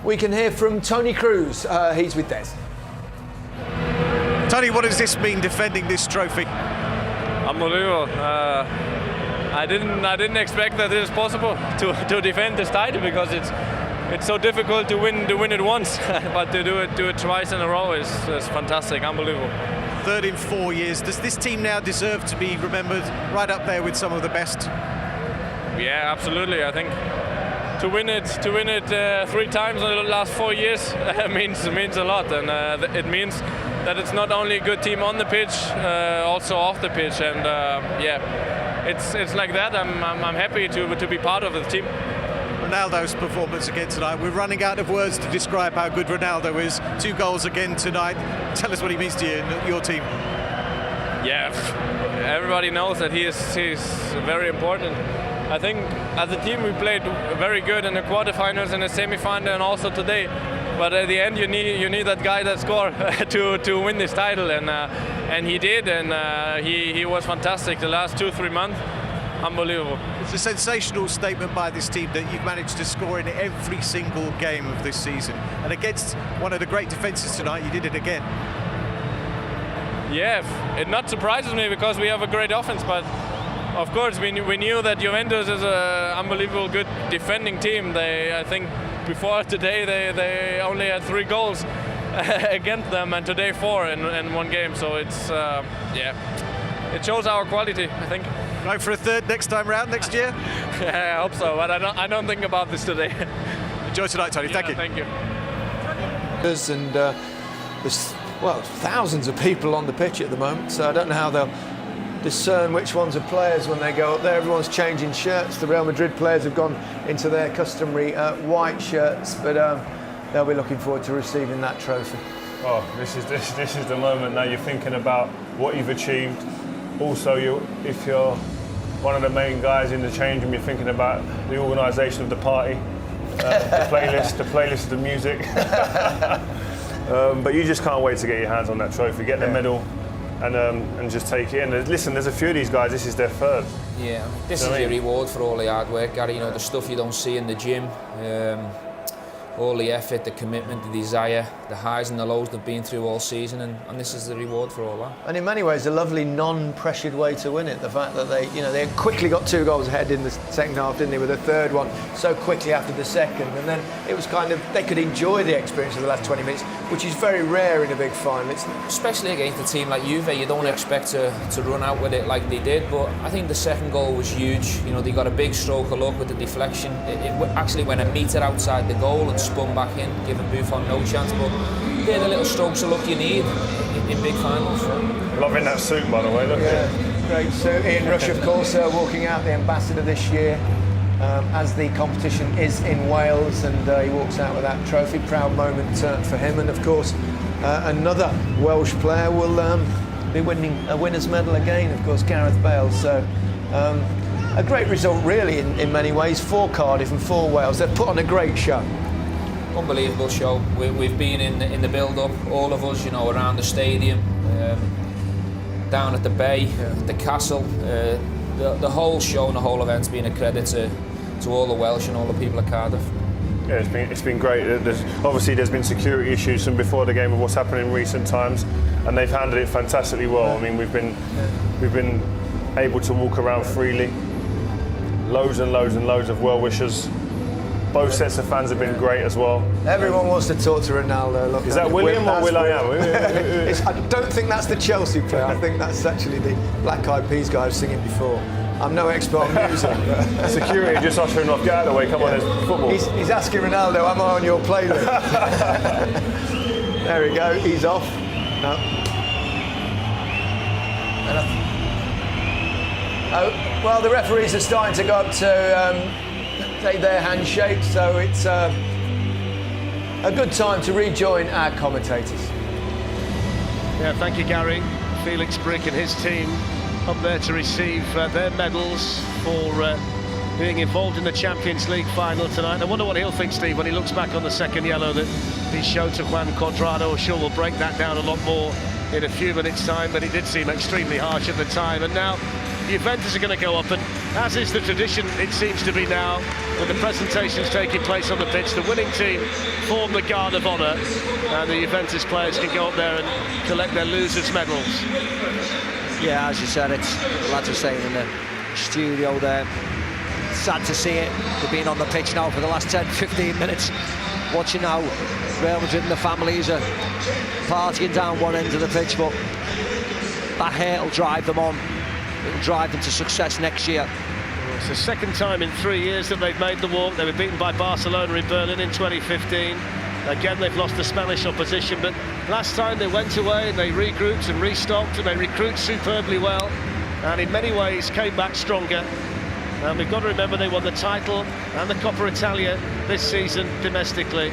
we can hear from Tony Cruz. He's with Des. Tony, what does this mean, defending this trophy? Unbelievable. I didn't expect that it is possible to defend this title, because it's so difficult to win it once, but to do it twice in a row is fantastic, unbelievable. Third in 4 years. Does this team now deserve to be remembered right up there with some of the best? Yeah, absolutely. I think to win it 3 times in the last 4 years means a lot, and it means that it's not only a good team on the pitch, also off the pitch, and it's like that. I'm happy to be part of the team. Ronaldo's performance again tonight. We're running out of words to describe how good Ronaldo is. 2 goals again tonight. Tell us what he means to you and your team. Yeah, everybody knows that he's very important. I think as a team we played very good in the quarterfinals and the semi-final and also today. But at the end you need that guy that scored to win this title, and he did, and he was fantastic the last 2-3 months. Unbelievable. It's a sensational statement by this team that you've managed to score in every single game of this season, and against one of the great defences tonight you did it again. Yeah, it not surprises me because we have a great offense, but of course we knew that Juventus is an unbelievable good defending team. I think before today they only had 3 goals against them, and today 4 in one game, so it's it shows our quality, I think. Going for a third next time round, next year? Yeah, I hope so, but I don't think about this today. Enjoy tonight, Tony. Thank you. Thank you. And there's, well, thousands of people on the pitch at the moment, so I don't know how they'll discern which ones are players when they go up there. Everyone's changing shirts. The Real Madrid players have gone into their customary white shirts, but they'll be looking forward to receiving that trophy. Oh, this is the moment now. You're thinking about what you've achieved. Also, if you're one of the main guys in the change room, you're thinking about the organisation of the party, the playlist of the music. But you just can't wait to get your hands on that trophy, get the medal, and just take it in. Listen, there's a few of these guys, this is their third. Yeah, this is your reward for all the hard work, Gary. You know, the stuff you don't see in the gym. All the effort, the commitment, the desire, the highs and the lows they've been through all season, and this is the reward for all that. And in many ways, a lovely non-pressured way to win it. The fact that they quickly got 2 goals ahead in the second half, didn't they, with a third one so quickly after the second, and then it was kind of they could enjoy the experience of the last 20 minutes, which is very rare in a big final. Especially against a team like Juve, you don't expect to run out with it like they did. But I think the second goal was huge. You know, they got a big stroke of luck with the deflection. It actually went a metre outside the goal and spun back in, giving Buffon no chance, but they're the little strokes of luck you need in big finals. Loving that suit, by the way, look at it. Great suit. Ian Rush, of course, walking out, the ambassador this year, as the competition is in Wales, and he walks out with that trophy. Proud moment for him, and of course another Welsh player will be winning a winner's medal again, of course, Gareth Bale. So a great result really in many ways for Cardiff and for Wales. They've put on a great show. Unbelievable show. We've been in the build-up, all of us, you know, around the stadium, down at the bay, the castle. The whole show and the whole event's been a credit to all the Welsh and all the people at Cardiff. Yeah, it's been great. There's been security issues from before the game of what's happened in recent times, and they've handled it fantastically well. I mean, we've been able to walk around freely. Loads and loads and loads of well-wishers. Both sets of fans have been great as well. Everyone wants to talk to Ronaldo. Look, is that William or Will.i.am? I don't think that's the Chelsea player. I think that's actually the Black Eyed Peas guy I was singing before. I'm no expert on music. Security just ushering off. Get out of the way. Come on, there's football. He's asking Ronaldo, am I on your playlist? There we go. He's off. No. Well, the referees are starting to go up to take their handshake, so it's a good time to rejoin our commentators. Yeah, thank you, Gary. Felix Brick and his team up there to receive their medals for being involved in the Champions League final tonight. I wonder what he'll think, Steve, when he looks back on the second yellow that he showed to Juan Cuadrado. I'm sure we'll break that down a lot more in a few minutes' time, but he did seem extremely harsh at the time. And now Juventus are going to go up, and as is the tradition, it seems to be now, with the presentations taking place on the pitch, the winning team form the guard of honour, and the Juventus players can go up there and collect their losers' medals. Yeah, as you said, it's the lads are saying in the studio there. Sad to see it. They've been on the pitch now for the last 10-15 minutes, watching how Real Madrid and the families are partying down one end of the pitch, but that hate will drive them on. It'll drive them to success next year. It's the second time in 3 years that they've made the walk. They were beaten by Barcelona in Berlin in 2015. Again, they've lost the Spanish opposition, but last time they went away and they regrouped and restocked and they recruited superbly well, and in many ways came back stronger. And we've got to remember they won the title and the Coppa Italia this season domestically.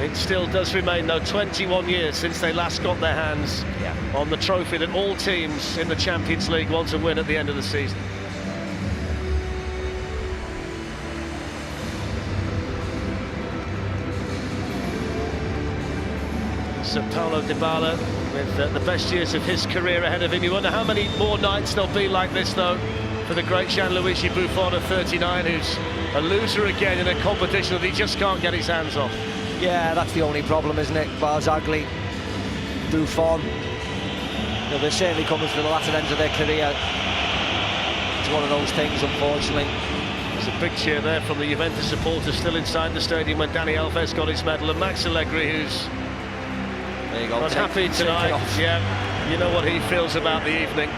It still does remain, though, 21 years since they last got their hands on the trophy that all teams in the Champions League want to win at the end of the season. Sir Paulo Dybala with the best years of his career ahead of him. You wonder how many more nights there'll be like this, though, for the great Gianluigi Buffon of 39, who's a loser again in a competition that he just can't get his hands off. Yeah, that's the only problem, isn't it? Barzagli, Buffon, you know, they're certainly coming to the latter end of their career. It's one of those things, unfortunately. There's a big cheer there from the Juventus supporters still inside the stadium when Dani Alves got his medal, and Max Allegri, who's there you go, happy tonight. Yeah, you know what he feels about the evening.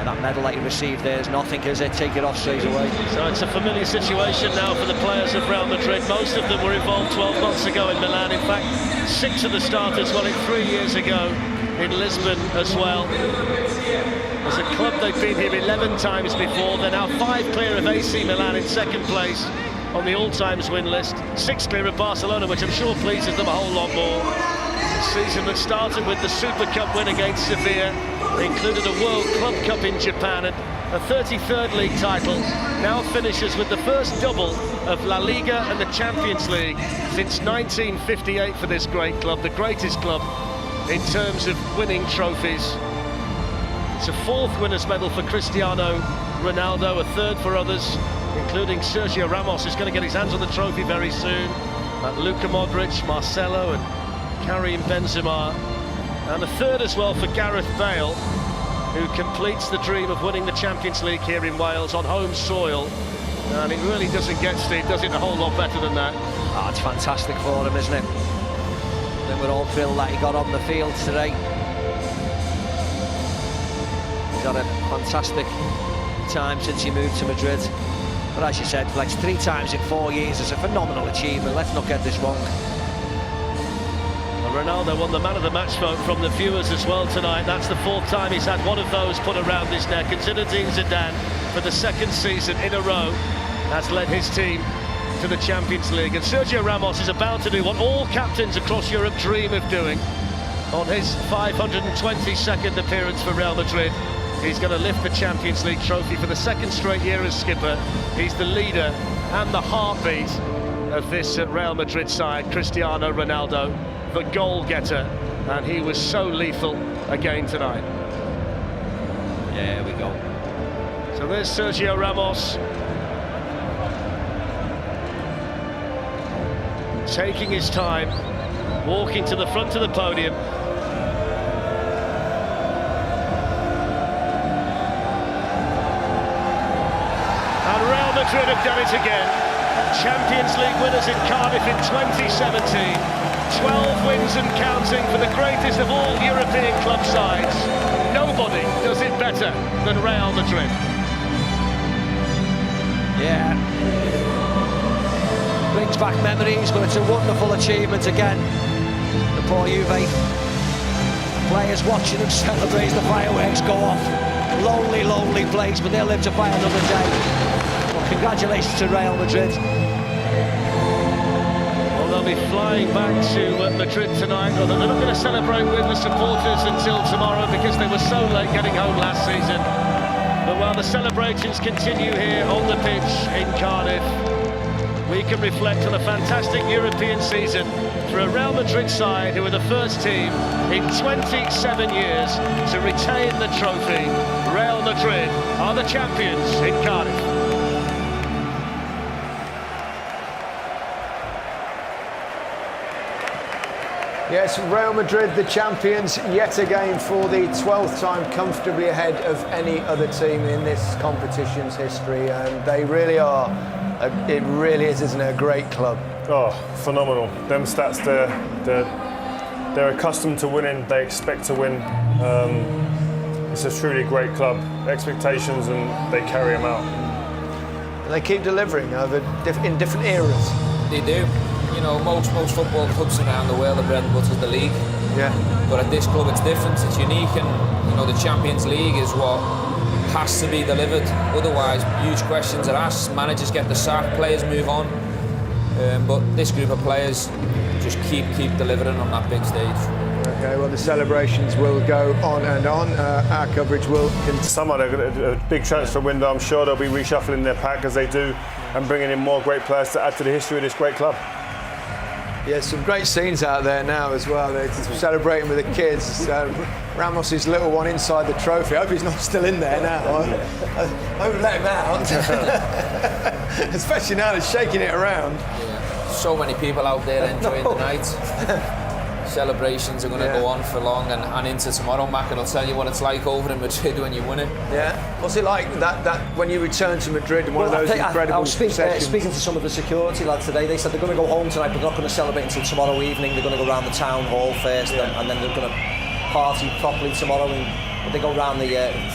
That medal that he received there is nothing, is it? Take it off straight away. So it's a familiar situation now for the players of Real Madrid. Most of them were involved 12 months ago in Milan. In fact, 6 of the starters won it 3 years ago in Lisbon as well. As a club, they've been here 11 times before. They're now 5 clear of AC Milan in second place on the all-times win list. 6 clear of Barcelona, which I'm sure pleases them a whole lot more. A season that started with the Super Cup win against Sevilla, included a World Club Cup in Japan and a 33rd league title, now finishes with the first double of La Liga and the Champions League since 1958 for this great club, the greatest club in terms of winning trophies. It's a 4th winner's medal for Cristiano Ronaldo, a 3rd for others, including Sergio Ramos, who's going to get his hands on the trophy very soon, Luka Modric, Marcelo and Karim Benzema, and a 3rd as well for Gareth Bale, who completes the dream of winning the Champions League here in Wales on home soil. And it really doesn't get, Steve, does it, a whole lot better than that? Oh, it's fantastic for him, isn't it? I think we're all thrilled that he got on the field today. He's had a fantastic time since he moved to Madrid. But as you said, Flex, 3 times in 4 years is a phenomenal achievement. Let's not get this wrong. Ronaldo won the man of the match vote from the viewers as well tonight. That's the 4th time he's had one of those put around his neck. And Zinedine Zidane, for the 2nd season in a row, has led his team to the Champions League. And Sergio Ramos is about to do what all captains across Europe dream of doing. On his 522nd appearance for Real Madrid, he's going to lift the Champions League trophy for the 2nd straight year as skipper. He's the leader and the heartbeat of this Real Madrid side, Cristiano Ronaldo, the goal-getter, and he was so lethal again tonight. Yeah, there we go. So there's Sergio Ramos, taking his time, walking to the front of the podium. And Real Madrid have done it again. Champions League winners in Cardiff in 2017. 12 wins and counting for the greatest of all European club sides. Nobody does it better than Real Madrid. Yeah. Brings back memories, but it's a wonderful achievement again. The poor Juve players watching them celebrate as the fireworks go off. Lonely, lonely place, but they'll live to fight another day. Well, congratulations to Real Madrid. They'll be flying back to Madrid tonight. They're not going to celebrate with the supporters until tomorrow because they were so late getting home last season. But while the celebrations continue here on the pitch in Cardiff, we can reflect on a fantastic European season for a Real Madrid side who are the first team in 27 years to retain the trophy. Real Madrid are the champions in Cardiff. Yes, Real Madrid, the champions, yet again for the 12th time, comfortably ahead of any other team in this competition's history, and they really are. It really is, isn't it, a great club? Oh, phenomenal. Them stats, they're accustomed to winning, they expect to win. It's a truly great club. Expectations, and they carry them out. And they keep delivering in different eras. They do. You know, most football clubs around the world, the bread and butter is the league. Yeah. But at this club, it's different. It's unique, and you know, the Champions League is what has to be delivered. Otherwise, huge questions are asked. Managers get the sack, players move on. But this group of players just keep delivering on that big stage. Okay, well, the celebrations will go on and on. Our coverage will continue. Summer, they've got a big transfer window. I'm sure they'll be reshuffling their pack as they do, and bringing in more great players to add to the history of this great club. Yeah, some great scenes out there now as well. They're celebrating with the kids. Ramos's little one inside the trophy. I hope he's not still in there now. I hope let him out. Especially now they're shaking it around. Yeah. So many people out there enjoying the night. Celebrations are going to go on for long and into tomorrow. Mac, and I'll tell you what it's like over in Madrid when you win it. Yeah. What's it like that when you return to Madrid? One of those incredible I was speaking to some of the security lads today. They said they're going to go home tonight, but they're not going to celebrate until tomorrow evening. They're going to go around the town hall first, and then they're going to party properly tomorrow. And they go around the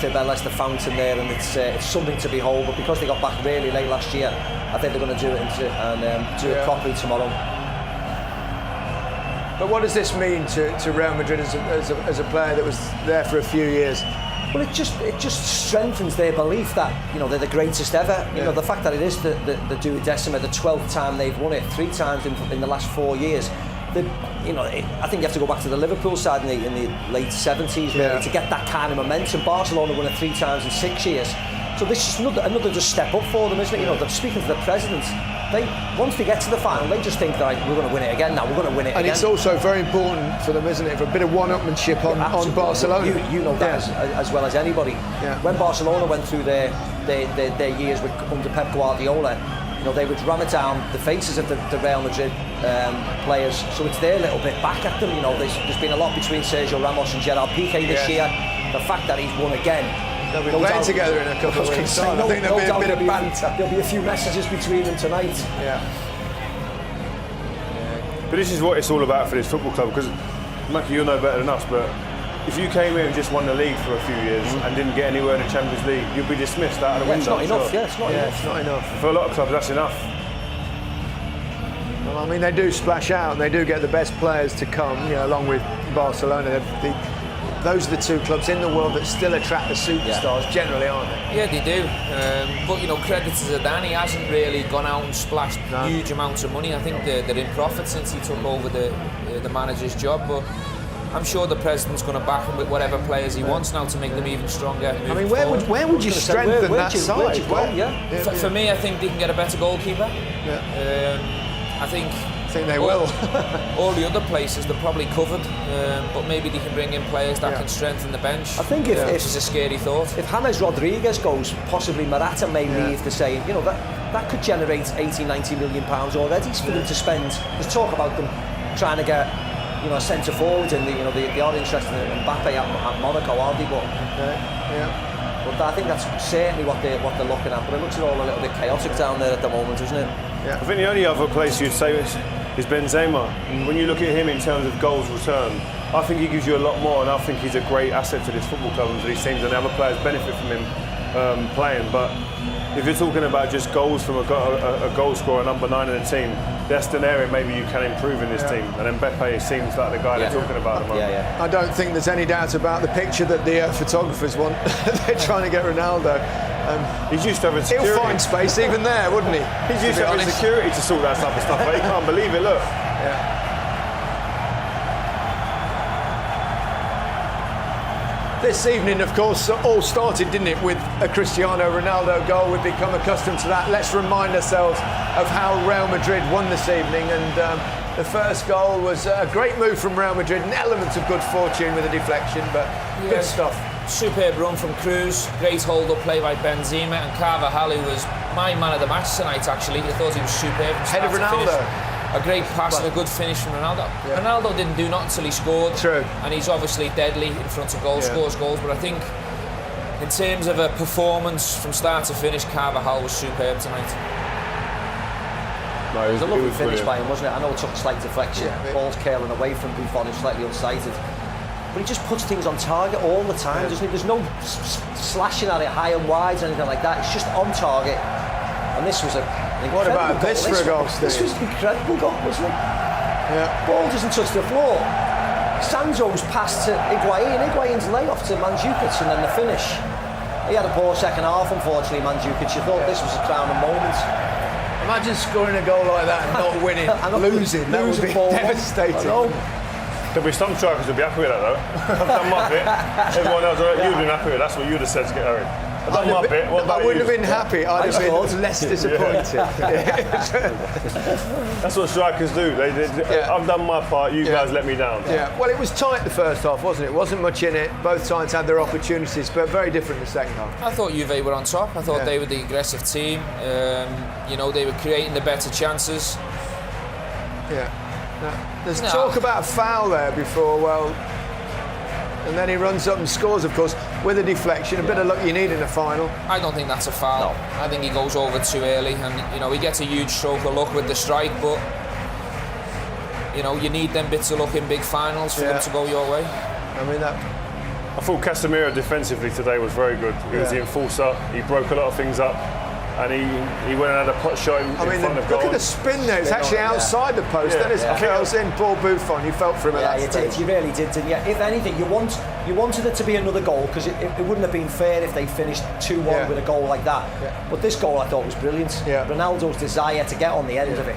Cibeles, the fountain there, and it's something to behold. But because they got back really late last year, I think they're going to do it do it properly tomorrow. But what does this mean to Real Madrid as a player that was there for a few years? Well, it just strengthens their belief that, you know, they're the greatest ever. You know, the fact that it is the duodecima, the 12th time they've won it, 3 times in the last 4 years. I think you have to go back to the Liverpool side in the late 70s really, to get that kind of momentum. Barcelona won it 3 times in 6 years. So this is another just step up for them, isn't it? You know, speaking to the presidents, once they get to the final, they just think that we're going to win it again now, we're going to win it again. And it's also very important for them, isn't it, for a bit of one-upmanship on Barcelona. You know that as well as anybody. Yeah. When Barcelona went through their years under Pep Guardiola, you know, they would ram it down the faces of the Real Madrid players. So it's their little bit back at them. You know, there's been a lot between Sergio Ramos and Gerard Piqué this year. The fact that he's won again. They'll be playing together in a couple of weeks' time. I think there'll be a bit of banter. There'll be a few messages between them tonight. Yeah. But this is what it's all about for this football club, because, Mackie, you'll know better than us, but if you came here and just won the league for a few years and didn't get anywhere in the Champions League, you'd be dismissed out of the window. It's not enough. Yeah, it's not enough. It's not enough. For a lot of clubs, that's enough. Well, I mean, they do splash out and they do get the best players to come, you know, along with Barcelona. Those are the 2 clubs in the world that still attract the superstars, generally, aren't they? Yeah, they do. But, you know, credit to Zidane, he hasn't really gone out and splashed huge amounts of money. I think they're in profit since he took over the manager's job. But I'm sure the president's going to back him with whatever players he wants now to make them even stronger. I mean, where would you strengthen that side? For me, I think they can get a better goalkeeper. I think they will. All the other places they're probably covered, but maybe they can bring in players that can strengthen the bench. I think which is a scary thought. If James Rodriguez goes, possibly Morata may leave to say, you know, that could generate 80-90 million pounds already for them to spend. There's talk about them trying to get, you know, a centre forward, and they are interested in Mbappe at Monaco, aren't they? But but I think that's certainly what they're looking at. But it looks all a little bit chaotic down there at the moment, isn't it? Yeah. I think the only other place you'd say is Benzema. When you look at him in terms of goals returned, I think he gives you a lot more, and I think he's a great asset to this football club and to these teams, and the other players benefit from him playing. But if you're talking about just goals from a goal scorer, number 9 in the team, that's an area maybe you can improve in this team. And Mbappe seems like the guy they're talking about at the moment. I don't think there's any doubt about the picture that the photographers want. They're trying to get Ronaldo. He's used to having security. He'll find space even there, wouldn't he? He's used to having security to sort that type of stuff, but he can't believe it, look. This evening, of course, all started, didn't it, with a Cristiano Ronaldo goal. We've become accustomed to that. Let's remind ourselves of how Real Madrid won this evening. And the first goal was a great move from Real Madrid, an element of good fortune with a deflection, but good stuff. Superb run from Cruz, great hold-up play by Benzema, and Carvajal, who was my man of the match tonight, actually. I thought he was superb. Head of Ronaldo. A great pass and a good finish from Ronaldo. Yeah. Ronaldo didn't do nothing until he scored. True. And he's obviously deadly in front of goals, scores goals, but I think in terms of a performance from start to finish, Carvajal was superb tonight. No, it was a lovely finish by him, wasn't it? I know it took a slight deflection, ball's curling away from Buffon, who's slightly unsighted. But he just puts things on target all the time, doesn't he? There's no slashing at it high and wide or anything like that. It's just on target. And this was what about this for a goal, Steve? This was an incredible goal, wasn't it? Yeah. Ball doesn't touch the floor. Sandro's pass to Higuain, Higuain's layoff to Mandzukic, and then the finish. He had a poor second half, unfortunately, Mandzukic. You thought this was a crowning moment. Imagine scoring a goal like that and not winning, losing. That would be devastating. There'll be some strikers who'll be happy with that, though. I've done my bit. Everyone else, you've been happy with it. That's what you'd have said to get Harry. I've done my bit. What about I wouldn't you? have been happy. I'd have been less disappointed. That's what strikers do. I've done my part. You guys let me down. Yeah. Well, it was tight the first half, wasn't it? Wasn't much in it. Both sides had their opportunities, but very different the second half. I thought Juve were on top. I thought they were the aggressive team. They were creating the better chances. Yeah. There's talk about a foul there before, and then he runs up and scores, of course, with a deflection. A bit of luck you need in a final. I don't think that's a foul. No. I think he goes over too early, and he gets a huge stroke of luck with the strike, but you need them bits of luck in big finals for them to go your way. I thought Casemiro defensively today was very good. He was the enforcer. He broke a lot of things up. And he went and had a pot shot in front of goal. Look at the spin there. It's actually outside the post. Then it curls in. Poor Buffon. You felt for him at that stage. You really did, didn't you? If anything, you wanted it to be another goal, because it wouldn't have been fair if they finished 2-1 with a goal like that. Yeah. But this goal I thought was brilliant. Yeah. Ronaldo's desire to get on the end of it.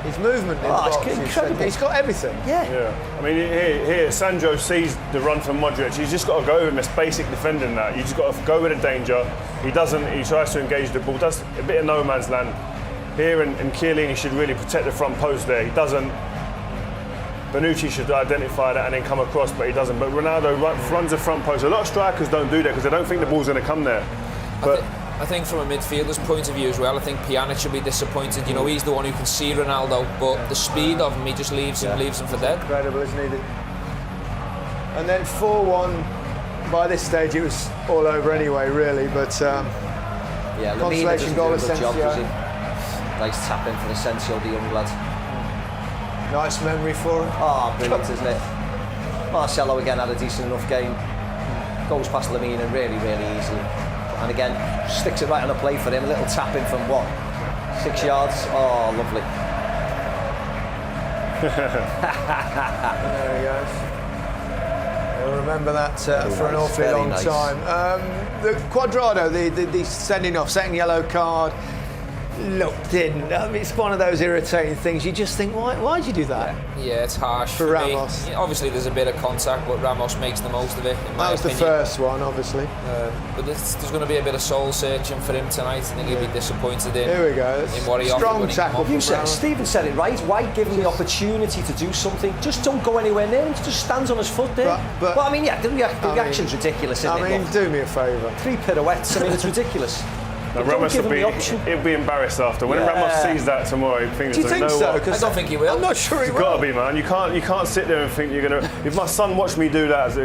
His movement in the box, incredible. He's got everything. Yeah. I mean, here, Sandro sees the run from Modric. He's just got to go with him. It's basic defending that. You just got to go with the danger. He doesn't. He tries to engage the ball. Does a bit of no man's land. Here, and Chiellini should really protect the front post there. He doesn't. Bonucci should identify that and then come across, but he doesn't. But Ronaldo runs the front post. A lot of strikers don't do that because they don't think the ball's going to come there. But I think from a midfielder's point of view as well, I think Pjanic should be disappointed. He's the one who can see Ronaldo, but the speed of him, he just leaves him for dead. Incredible, isn't he? And then 4-1. By this stage, it was all over anyway, really. But consolation goal, Asensio. Nice tap in for Asensio, the young lad. Nice memory for him. Brilliant, isn't it? Marcelo again had a decent enough game. Goes past Lamina really, really easily. And again, sticks it right on a play for him. A little tap in from 6 yards. Oh, lovely. There he goes. I'll remember that for an awfully long time. The Cuadrado, the sending off, second yellow card, looked in. It's one of those irritating things. You just think, why'd you do that? Yeah, it's harsh for Ramos. Obviously, there's a bit of contact, but Ramos makes the most of it. That was the first one, obviously. But there's going to be a bit of soul searching for him tonight. I think he'll be disappointed in. Here we go. In what he strong tackle. Stephen said it right. Why give him the opportunity to do something? Just don't go anywhere near him. Just stands on his foot there. But I mean, the reaction's ridiculous, isn't it? Do me a favour. 3 pirouettes. I mean, it's ridiculous. No, Ramos he'll be embarrassed after. When Ramos sees that tomorrow, he thinks, do you think so? I don't think he will. I'm not sure he will. It's got to be, man. You can't sit there and think you're going to... If my son watched me do that,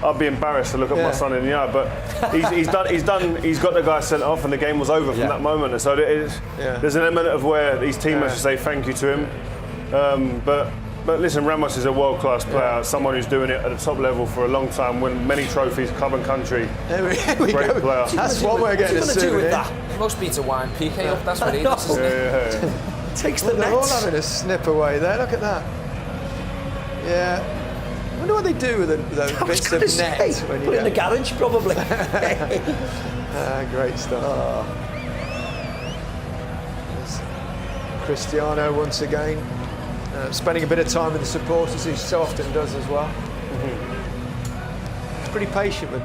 I'd be embarrassed to look at my son in the eye. But he's got the guy sent off and the game was over from that moment. And so there's an element of where these teammates should say thank you to him. But listen, Ramos is a world-class player, someone who's doing it at the top level for a long time, won many trophies, club and country. Here we Great go. player. That's what we're getting to do with that. It must be to wind PK up, that's what he does, isn't it? Takes the They're all having a snip away there, look at that. Yeah. I wonder what they do with those bits of net. When you put it in the garage, probably. Great stuff. Cristiano once again. Spending a bit of time with the supporters, he so often does as well. He's pretty patient with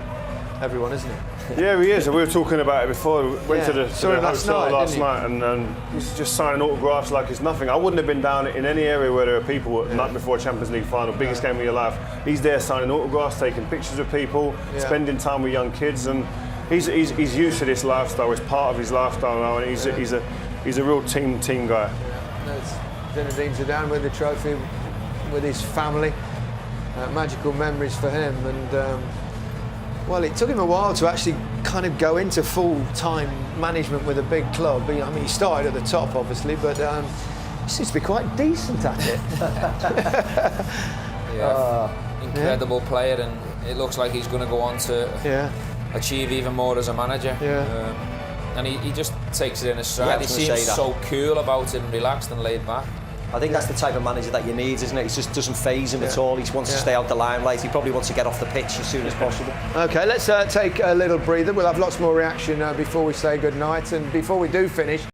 everyone, isn't he? Yeah, he is. We were talking about it before. We went to the hotel last night, and he's just signing autographs like it's nothing. I wouldn't have been down in any area where there are people the night before a Champions League final, biggest game of your life. He's there signing autographs, taking pictures of people, spending time with young kids, and he's used to this lifestyle. It's part of his lifestyle now, and he's a real team guy. Zinedine Zidane with the trophy, with his family. Magical memories for him, and well, it took him a while to actually kind of go into full-time management with a big club. I mean, he started at the top, obviously, but he seems to be quite decent at it. Incredible player, and it looks like he's going to go on to achieve even more as a manager. And he just takes it in a stride. He seems so cool about it and relaxed and laid back. I think that's the type of manager that you need, isn't it? It just doesn't faze him at all. He wants to stay out the limelight. He probably wants to get off the pitch as soon as possible. OK, let's take a little breather. We'll have lots more reaction before we say goodnight. And before we do finish,